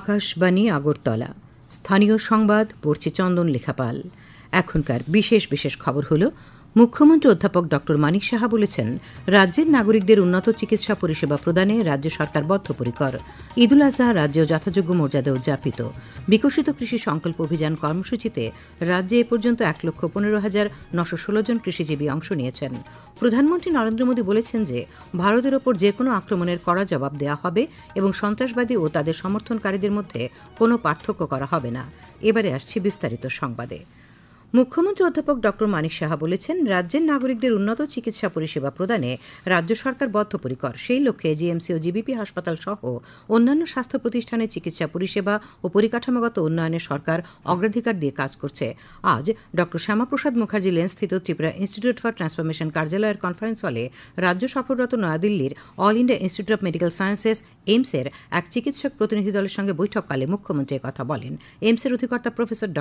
আকাশবাণী আগরতলা স্থানীয় সংবাদ পড়ছে চন্দন লেখাপাল। এখনকার বিশেষ বিশেষ খবর হলো, মুখ্যমন্ত্রী অধ্যাপক ড মানিক সাহা বলেছেন, রাজ্যের নাগরিকদের উন্নত চিকিৎসা পরিষেবা প্রদানে রাজ্য সরকার বদ্ধপরিকর। ঈদুল আজহা রাজ্যেও যথাযোগ্য মর্যাদা উদযাপিত। বিকশিত কৃষি সংকল্প অভিযান কর্মসূচিতে রাজ্যে এ পর্যন্ত 1,15,916 জন কৃষিজীবী অংশ নিয়েছেন। প্রধানমন্ত্রী নরেন্দ্র মোদী বলেছেন যে, ভারতের ওপর যে কোনো আক্রমণের কড়া জবাব দেওয়া হবে এবং সন্ত্রাসবাদী ও তাদের সমর্থনকারীদের মধ্যে কোনো পার্থক্য করা হবে না। এবারে আসছি বিস্তারিত সংবাদে। মুখ্যমন্ত্রী অধ্যাপক ড মানিক সাহা বলেছেন, রাজ্যের নাগরিকদের উন্নত চিকিৎসা পরিষেবা প্রদানে রাজ্য সরকার বদ্ধপরিকর। সেই লক্ষ্যে জিএমসি ও জিবিপি হাসপাতাল সহ অন্যান্য স্বাস্থ্য প্রতিষ্ঠানের চিকিৎসা পরিষেবা ও পরিকাঠামোগত উন্নয়নে সরকার অগ্রাধিকার দিয়ে কাজ করছে। আজ ড শ্যামাপ্রসাদ মুখার্জি লেনস্থিত ত্রিপুরা ইনস্টিটিউট ফর ট্রান্সফরমেশন কার্যালয়ের কনফারেন্স হলে রাজ্য সফররত নয়াদিল্লির all India institute of medical sciences এইমসের এক চিকিৎসক প্রতিনিধি দলের সঙ্গে বৈঠককালে মুখ্যমন্ত্রী কথা বলেন। এইমসের অধিকর্তা প্রফেসর ড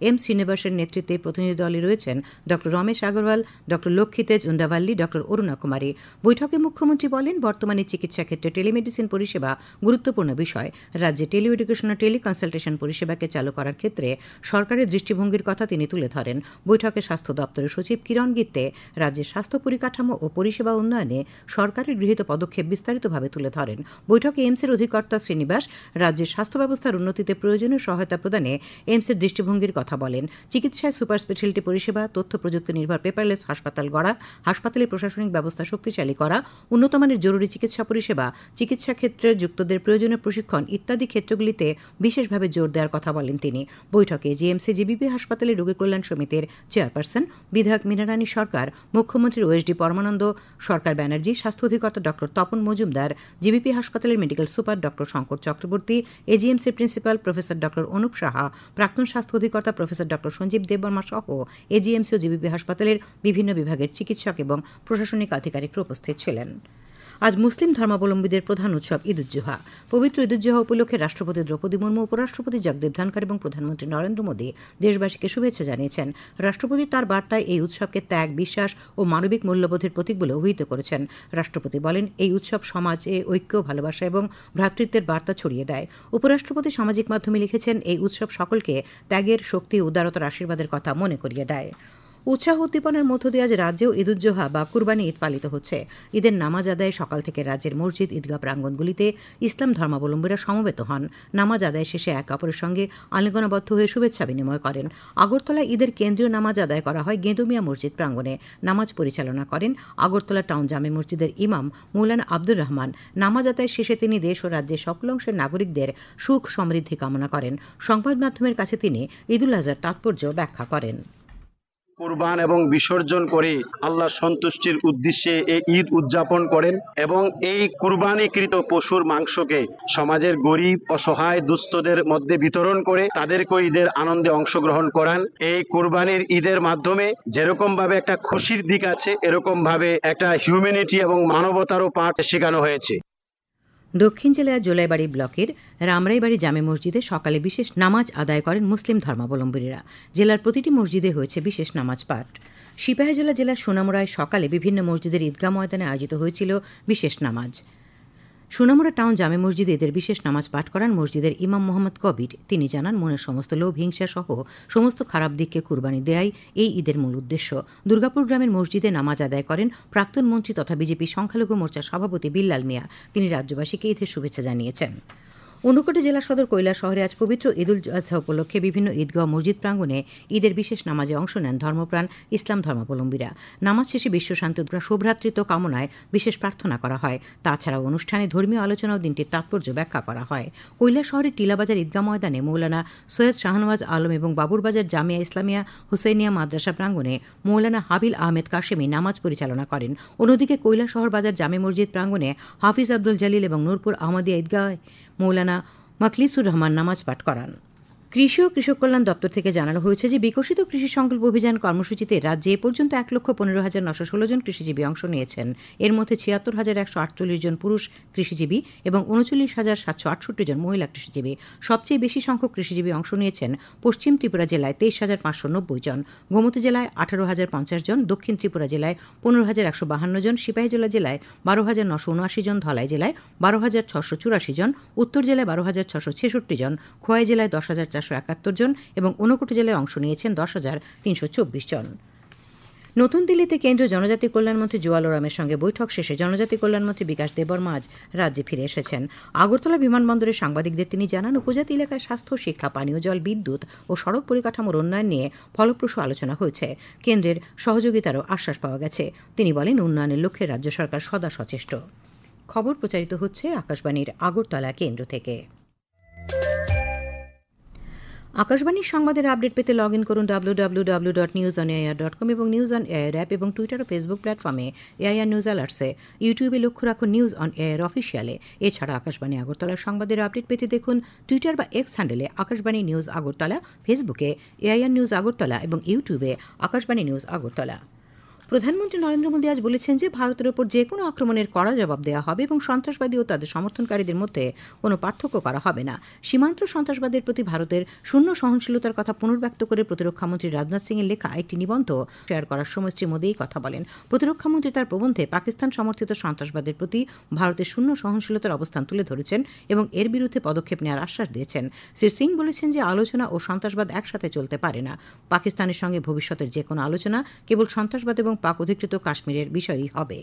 এম শ্রীনিবাসের নেতৃত্বে প্রতিনিধি দলে রয়েছেন ড রমেশ আগরওয়াল, ড লক্ষ্মীতেজ উন্দাভাল্লি, ড অরুণা কুমারী। বৈঠকে মুখ্যমন্ত্রী বলেন, বর্তমানে চিকিৎসা ক্ষেত্রে টেলিমেডিসিন পরিষেবা গুরুত্বপূর্ণ বিষয়। রাজ্যে টেলি এডুকেশন ও টেলি কনসালটেশন পরিষেবাকে চালু করার ক্ষেত্রে সরকারের দৃষ্টিভঙ্গির কথা তিনি তুলে ধরেন। বৈঠকে স্বাস্থ্য দপ্তরের সচিব কিরণ গিত্তে রাজ্যের স্বাস্থ্য পরিকাঠামো ও পরিষেবা উন্নয়নে সরকারের গৃহীত পদক্ষেপ বিস্তারিতভাবে তুলে ধরেন। বৈঠকে এইমসের অধিকর্তা শ্রীনিবাস রাজ্যের স্বাস্থ্য ব্যবস্থার উন্নতিতে প্রয়োজনীয় সহায়তা প্রদানে এইমসের দৃষ্টিভঙ্গির কথা বলেন। চিকিৎসায় সুপার স্পেশালিটি পরিষেবা, তথ্য প্রযুক্তি নির্ভর পেপারলেস হাসপাতাল গড়া, হাসপাতালের প্রশাসনিক ব্যবস্থা শক্তিশালী করা, উন্নতমানের জরুরি চিকিৎসা পরিষেবা, চিকিৎসা ক্ষেত্রে যুক্তদের প্রয়োজনীয় প্রশিক্ষণ ইত্যাদি ক্ষেত্রগুলিতে বিশেষভাবে জোর দেওয়ার কথা বলেন তিনি। বৈঠকে জিএমসি জিবিপি হাসপাতালের রোগী কল্যাণ সমিতির চেয়ারপারসন বিধায়ক মীনারানী সরকার, মুখ্যমন্ত্রী ওএসডি পরমানন্দ সরকার ব্যানার্জি, স্বাস্থ্য অধিকর্তা ড তপন মজুমদার, জিবিপি হাসপাতালের মেডিকেল সুপার ড শঙ্কর চক্রবর্তী, এজিএমসির প্রিন্সিপাল প্রফেসর ড অনুপ সাহা, প্রাক্তন স্বাস্থ্য অধিকর্তা প্রফেসর ড সঞ্জীব দেববর্মা সহ এজিএমসি ও জিবিপি হাসপাতালের বিভিন্ন বিভাগের চিকিৎসক এবং প্রশাসনিক আধিকারিকরা উপস্থিত ছিলেন। আজ মুসলিম ধর্মাবলম্বীদের প্রধান উৎসব ঈদ উজ জোহা। পবিত্র ঈদ উজ জোহা উপলক্ষে রাষ্ট্রপতি দ্রৌপদী মুর্মু, উপরাষ্ট্রপতি জগদীপ ধনখড় এবং প্রধানমন্ত্রী নরেন্দ্র মোদী দেশবাসীকে শুভেচ্ছা জানিয়েছেন। রাষ্ট্রপতি তাঁর বার্তায় এই উৎসবকে ত্যাগ, বিশ্বাস ও মানবিক মূল্যবোধের প্রতীক বলে অভিহিত করেছেন। রাষ্ট্রপতি বলেন, এই উৎসব সমাজে ঐক্য, ভালোবাসা এবং ভ্রাতৃত্বের বার্তা ছড়িয়ে দেয়। উপরাষ্ট্রপতি সামাজিক মাধ্যমে লিখেছেন, এই উৎসব সকলকে ত্যাগের, শক্তি ও উদারতার আশীর্বাদের কথা মনে করিয়ে দেয়। উৎসাহ উদ্দীপনার মধ্য দিয়ে আজ রাজ্যেও ঈদ উজ জোহা বা কুরবানি ঈদ পালিত হচ্ছে। ঈদের নামাজ আদায়ে সকাল থেকে রাজ্যের মসজিদ, ঈদগাহ প্রাঙ্গণগুলিতে ইসলাম ধর্মাবলম্বীরা সমবেত হন। নামাজ আদায় শেষে একে অপরের সঙ্গে আলিঙ্গনাবদ্ধ হয়ে শুভেচ্ছা বিনিময় করেন। আগরতলায় ঈদের কেন্দ্রীয় নামাজ আদায় করা হয় গেঁদুমিয়া মসজিদ প্রাঙ্গণে। নামাজ পরিচালনা করেন আগরতলা টাউন জামে মসজিদের ইমাম মৌলানা আব্দুর রহমান। নামাজ আদায় শেষে তিনি দেশ ও রাজ্যের সকল অংশের নাগরিকদের সুখ সমৃদ্ধি কামনা করেন। সংবাদ মাধ্যমের কাছে তিনি ঈদুল আজহার তাৎপর্য ব্যাখ্যা করেন। কুরবান এবং বিসর্জন করে আল্লাহর সন্তুষ্টির উদ্দেশ্যে এই ঈদ উদযাপন করেন এবং এই কুরবানিকৃত পশুর মাংসকে সমাজের গরিব, অসহায়, দুস্থদের মধ্যে বিতরণ করে তাদেরকে ঈদের আনন্দে অংশগ্রহণ করান। এই কুরবানির ঈদের মাধ্যমে যেরকম ভাবে একটা খুশির দিক আছে, এরকম ভাবে একটা হিউম্যানিটি এবং মানবতারও পাঠ শেখানো হয়েছে। দক্ষিণ জেলার জোলাইবাড়ি ব্লকের রামরাইবাড়ি জামে মসজিদে সকালে বিশেষ নামাজ আদায় করেন মুসলিম ধর্মাবলম্বীরা। জেলার প্রতিটি মসজিদে হয়েছে বিশেষ নামাজ পাঠ। সিপাহীজলা জেলার সোনামুড়ায় সকালে বিভিন্ন মসজিদের ঈদগাহ ময়দানে আয়োজিত হয়েছিল বিশেষ নামাজ। সোনামুড়া টাউন জামে মসজিদে ঈদের বিশেষ নামাজ পাঠ করান মসজিদের ইমাম মোহাম্মদ কবির। তিনি জানান, মনের সমস্ত লোভ, হিংসা সহ সমস্ত খারাপ দিককে কুরবানি দেয়াই এই ঈদের মূল উদ্দেশ্য। দুর্গাপুর গ্রামের মসজিদে নামাজ আদায় করেন প্রাক্তন মন্ত্রী তথা বিজেপি সংখ্যালঘু মোর্চার সভাপতি বিল্লাল মিয়া। তিনি রাজ্যবাসীকে ঈদের শুভেচ্ছা জানিয়েছেন। ঊনকোটি জেলা সদর কৈলাস শহরে আজ পবিত্র ঈদুল আজহা উপলক্ষে বিভিন্ন ঈদগাহ, মসজিদ প্রাঙ্গণে ঈদের বিশেষ নামাজে অংশ নেন ধর্মপ্রাণ ইসলাম ধর্মাবলম্বীরা। নামাজ শেষে বিশ্বশান্তি ও সৌভ্রাতৃত্ব কামনায় বিশেষ প্রার্থনা করা হয়। তাছাড়াও অনুষ্ঠানে ধর্মীয় আলোচনা ও দিনটির তাৎপর্য ব্যাখ্যা করা হয়। কৈলাস শহরের টিলাবাজার ঈদগাহ ময়দানে মৌলানা সৈয়দ শাহনওয়াজ আলম এবং বাবুরবাজার জামিয়া ইসলামিয়া হুসেইনিয়া মাদ্রাসা প্রাঙ্গণে মৌলানা হাবিল আহমেদ কাশেমি নামাজ পরিচালনা করেন। অন্যদিকে কৈলাস শহর বাজার জামে মসজিদ প্রাঙ্গণে হাফিজ আব্দুল জলিল এবং নূরপুর আহমদিয়া ঈদগাহ মৌলানা মখলিসুর রহমান নামাজ পাঠ করান। কৃষি ও কৃষক কল্যাণ দপ্তর থেকে জানানো হয়েছে যে বিকশিত কৃষি সংকল্প অভিযান কর্মসূচিতে রাজ্যে এ পর্যন্ত 1,15,916 জন কৃষিজীবী অংশ নিয়েছেন। এর মধ্যে 76,148 জন পুরুষ কৃষিজীবী এবং 39,768 জন মহিলা কৃষিজীবী। সবচেয়ে বেশি সংখ্যক কৃষিজীবী অংশ নিয়েছেন পশ্চিম ত্রিপুরা জেলায় 23,590 জন, গোমতী জেলায় 18,050 জন, দক্ষিণ ত্রিপুরা জেলায় 15,152 জন, সিপাহীজলা জেলায় 12,979 জন, ধলাই জেলায় 12,684 জন, উত্তর জেলায় 12,666 জন, খোয়াই জেলায় 10,471 জন এবং ঊনকোটি জেলায় অংশ নিয়েছেন 10,324 জন। নতুন দিল্লিতে কেন্দ্রীয় জনজাতি কল্যাণমন্ত্রী জুয়াল ওরামের সঙ্গে বৈঠক শেষে জনজাতি কল্যাণমন্ত্রী বিকাশ দেববর্মা আজ রাজ্যে ফিরে এসেছেন। আগরতলা বিমানবন্দরে সাংবাদিকদের তিনি জানান, উপজাতি এলাকায় স্বাস্থ্য, শিক্ষা, পানীয় জল, বিদ্যুৎ ও সড়ক পরিকাঠামোর উন্নয়ন নিয়ে ফলপ্রসূ আলোচনা হয়েছে। কেন্দ্রের সহযোগিতারও আশ্বাস পাওয়া গেছে। তিনি বলেন, উন্নয়নের লক্ষ্যে রাজ্য সরকার সদা সচেষ্ট। খবর প্রচারিত হচ্ছে আকাশবাণীর আগরতলা কেন্দ্র থেকে। আকাশবাণীর সংবাদের আপডেট পেতে লগ ইন করুন www.newsonair.com এবং নিউজ অন এয়ার অ্যাপ এবং টুইটার ও ফেসবুক প্ল্যাটফর্মে এআইআর নিউজ অ্যালার্টসে। ইউটিউবে লক্ষ্য রাখুন নিউজ অন এয়ার অফিসিয়ালে। এছাড়া আকাশবাণী আগরতলার সংবাদের আপডেট পেতে দেখুন টুইটার বা এক্স হ্যান্ডেলে আকাশবাণী নিউজ আগরতলা, ফেসবুকে এআইআর নিউজ আগরতলা এবং ইউটিউবে আকাশবাণী নিউজ আগরতলা। প্রধানমন্ত্রী নরেন্দ্র মোদী আজ বলেছেন যে ভারতের ওপর যে কোনো আক্রমণের কড়া জবাব দেওয়া হবে এবং সন্ত্রাসবাদী ও তাদের সমর্থনকারীদের মধ্যে কোনো পার্থক্য করা হবে না। সীমান্ত সন্ত্রাসবাদের প্রতি ভারতের শূন্য সহনশীলতার কথা পুনর্ব্যক্ত করে প্রতিরক্ষামন্ত্রী রাজনাথ সিংয়ের লেখা একটি নিবন্ধ শেয়ার করার সময় শ্রী মোদী এই কথা বলেন। প্রতিরক্ষামন্ত্রী তার প্রবন্ধে পাকিস্তান সমর্থিত সন্ত্রাসবাদের প্রতি ভারতের শূন্য সহনশীলতার অবস্থান তুলে ধরেছেন এবং এর বিরুদ্ধে পদক্ষেপ নেওয়ার আশ্বাস দিয়েছেন। শ্রী সিং বলেছেন যে আলোচনা ও সন্ত্রাসবাদ একসাথে চলতে পারে না। পাকিস্তানের সঙ্গে ভবিষ্যতের যে কোনো আলোচনা কেবল সন্ত্রাসবাদ এবং পাক অধিকৃত কাশ্মীরের বিষয়ই হবে।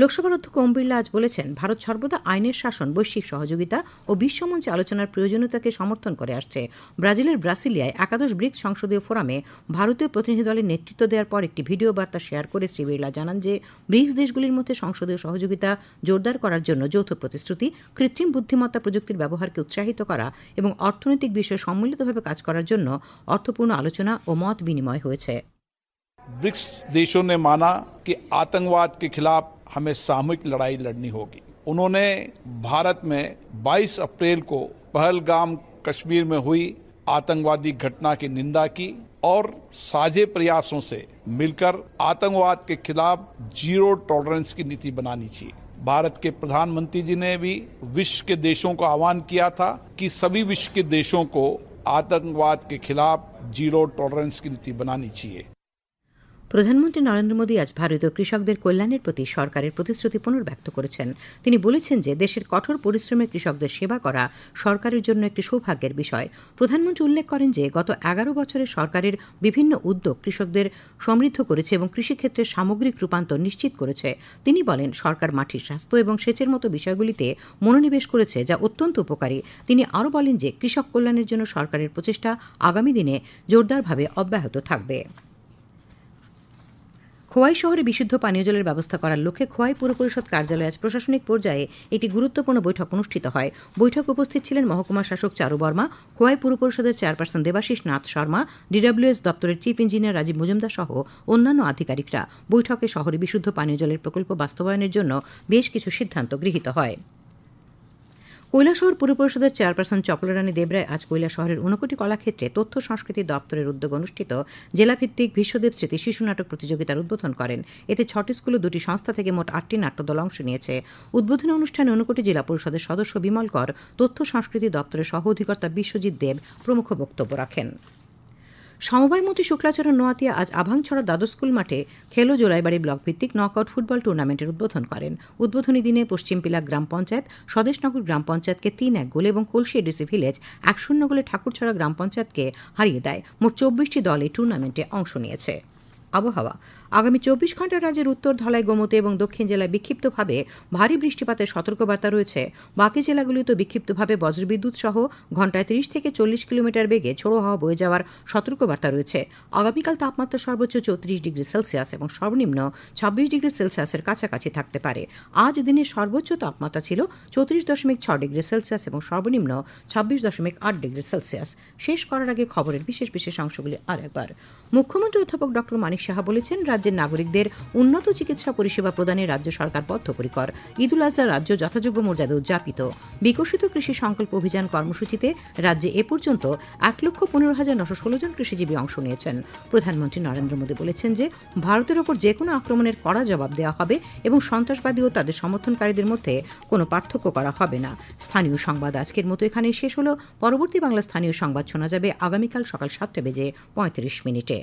লোকসভার অধ্যক্ষ ওম বিড়লা আজ বলেছেন, ভারত সর্বদা আইনের শাসন, বৈশ্বিক সহযোগিতা ও বিশ্বমঞ্চে আলোচনার প্রয়োজনীয়তাকে সমর্থন করে আসছে। ব্রাজিলের ব্রাসিলিয়ায় একাদশ ব্রিক্স সংসদীয় ফোরামে ভারতীয় প্রতিনিধি দলের নেতৃত্ব দেওয়ার পর একটি ভিডিও বার্তা শেয়ার করে শ্রী বিড়লা জানান যে ব্রিক্স দেশগুলির মধ্যে সংসদীয় সহযোগিতা জোরদার করার জন্য যৌথ প্রতিশ্রুতি, কৃত্রিম বুদ্ধিমত্তা প্রযুক্তির ব্যবহারকে উৎসাহিত করা এবং অর্থনৈতিক বিষয়ে সম্মিলিতভাবে কাজ করার জন্য অর্থপূর্ণ আলোচনা ও মত বিনিময় হয়েছে। ब्रिक्स देशों ने माना कि आतंकवाद के खिलाफ हमें सामूहिक लड़ाई लड़नी होगी। उन्होंने भारत में 22 अप्रैल को पहलगाम कश्मीर में हुई आतंकवादी घटना की निंदा की और साझे प्रयासों से मिलकर आतंकवाद के खिलाफ जीरो टॉलरेंस की नीति बनानी चाहिए। भारत के प्रधानमंत्री जी ने भी विश्व के देशों को आह्वान किया था कि सभी विश्व के देशों को आतंकवाद के खिलाफ जीरो टॉलरेंस की नीति बनानी चाहिए। প্রধানমন্ত্রী নরেন্দ্র মোদী আজ ভারতীয় কৃষকদের কল্যাণের প্রতি সরকারের প্রতিশ্রুতি পুনর্ব্যক্ত করেছেন। তিনি বলেছেন যে দেশের কঠোর পরিশ্রমের কৃষকদের সেবা করা সরকারের জন্য একটি সৌভাগ্যের বিষয়। প্রধানমন্ত্রী উল্লেখ করেন যে গত 11 বছরে সরকারের বিভিন্ন উদ্যোগ কৃষকদের সমৃদ্ধ করেছে এবং কৃষিক্ষেত্রের সামগ্রিক রূপান্তর নিশ্চিত করেছে। তিনি বলেন, সরকার মাটির স্বাস্থ্য এবং সেচের মতো বিষয়গুলিতে মনোনিবেশ করেছে, যা অত্যন্ত উপকারী। তিনি আরও বলেন যে কৃষক কল্যাণের জন্য সরকারের প্রচেষ্টা আগামী দিনে জোরদারভাবে অব্যাহত থাকবে। খোয়াই শহরে বিশুদ্ধ পানীয় জলের ব্যবস্থা করার লক্ষ্যে খোয়াই পৌর পরিষদ কার্যালয়ে আজ প্রশাসনিক পর্যায়ে একটি গুরুত্বপূর্ণ বৈঠক অনুষ্ঠিত হয়। বৈঠকে উপস্থিত ছিলেন মহকুমা শাসক চারু বর্মা, খোয়াই পৌর পরিষদের চেয়ারপারসন দেবাশিস নাথ শর্মা, ডিডব্লিউএস দপ্তরের চিফ ইঞ্জিনিয়ার রাজীব মজুমদার সহ অন্যান্য আধিকারিকরা। বৈঠকে শহরে বিশুদ্ধ পানীয় জলের প্রকল্প বাস্তবায়নের জন্য বেশ কিছু সিদ্ধান্ত গৃহীত হয়। কৈলাসহর পুর পরিষদের চেয়ারপারসন চপলারানী দেবরায় আজ কৈলাসহরের ঊনকোটি কলাক্ষেত্রে তথ্য সংস্কৃতি দপ্তরের উদ্যোগ অনুষ্ঠিত জেলাভিত্তিক বিশ্বদেব স্মৃতি শিশু নাটক প্রতিযোগিতার উদ্বোধন করেন। এতে 6টি স্কুল ও 2টি সংস্থা থেকে মোট 8টি নাট্যদল অংশ নিয়েছে। উদ্বোধনী অনুষ্ঠানে ঊনকোটি জেলা পরিষদের সদস্য বিমল কর, তথ্য সংস্কৃতি দপ্তরের সহ অধিকর্তা বিশ্বজিৎ দেব প্রমুখ বক্তব্য রাখেন। সমবায় মন্ত্রী শুক্লাচরণ নোয়াতিয়া আজ আভাংছড়া দ্বাদশ স্কুল মাঠে খেলো জোড়াইবাড়ি ব্লক ভিত্তিক নকআউট ফুটবল টুর্নামেন্টের উদ্বোধন করেন। উদ্বোধনী দিনে পশ্চিমপিলা গ্রাম পঞ্চায়েত, স্বদেশনগর গ্রাম পঞ্চায়েতকে 3-1 গোলে এবং কলসি এডিসি ভিলেজ 1-0 গোলে ঠাকুরছড়া গ্রাম পঞ্চায়েতকে হারিয়ে দেয়। মোট 24টি দল এই টুর্নামেন্টে অংশ নিয়েছে। আবহাওয়া, আগামী 24 ঘন্টা রাজ্যের উত্তর, ধলাই, গোমতী এবং দক্ষিণ জেলায় বিক্ষিপ্তভাবে ভারী বৃষ্টিপাতের সতর্কবার্তা রয়েছে। বাকি জেলাগুলিতে বিক্ষিপ্তভাবে বজ্রবিদ্যুৎ সহ ঘন্টায় 30 থেকে 40 কিলোমিটার বেগে ঝোড়ো হাওয়া বয়ে যাওয়ার সতর্কবার্তা রয়েছে। আগামীকাল তাপমাত্রা সর্বোচ্চ 34 ডিগ্রি সেলসিয়াস এবং সর্বনিম্ন 26 ডিগ্রি সেলসিয়াসের কাছাকাছি থাকতে পারে। আজ দিনের সর্বোচ্চ তাপমাত্রা ছিল 34.6 ডিগ্রি সেলসিয়াস এবং সর্বনিম্ন 26.8 ডিগ্রি সেলসিয়াস। শেষ করার আগে খবরের বিশেষ বিশেষ অংশগুলি আরেকবার। মুখ্যমন্ত্রী অধ্যাপক ডক্টর মানিক মানিক সাহা বলেছেন, রাজ্যের নাগরিকদের উন্নত চিকিৎসা পরিষেবা প্রদানে রাজ্য সরকার বদ্ধপরিকর। ঈদ উল আজহা রাজ্য যথাযোগ্য মর্যাদা উদযাপিত। বিকশিত কৃষি সংকল্প অভিযান কর্মসূচিতে রাজ্যে এ পর্যন্ত 1,15,916 জন কৃষিজীবী অংশ নিয়েছেন। প্রধানমন্ত্রী নরেন্দ্র মোদী বলেছেন যে ভারতের ওপর যে কোনো আক্রমণের কড়া জবাব দেওয়া হবে এবং সন্ত্রাসবাদী ও তাদের সমর্থনকারীদের মধ্যে কোনো পার্থক্য করা হবে না। স্থানীয় সংবাদ আজকের মতো এখানেই শেষ হলো। পরবর্তী বাংলা স্থানীয় সংবাদ শোনা যাবে আগামীকাল সকাল 7:35 মিনিটে।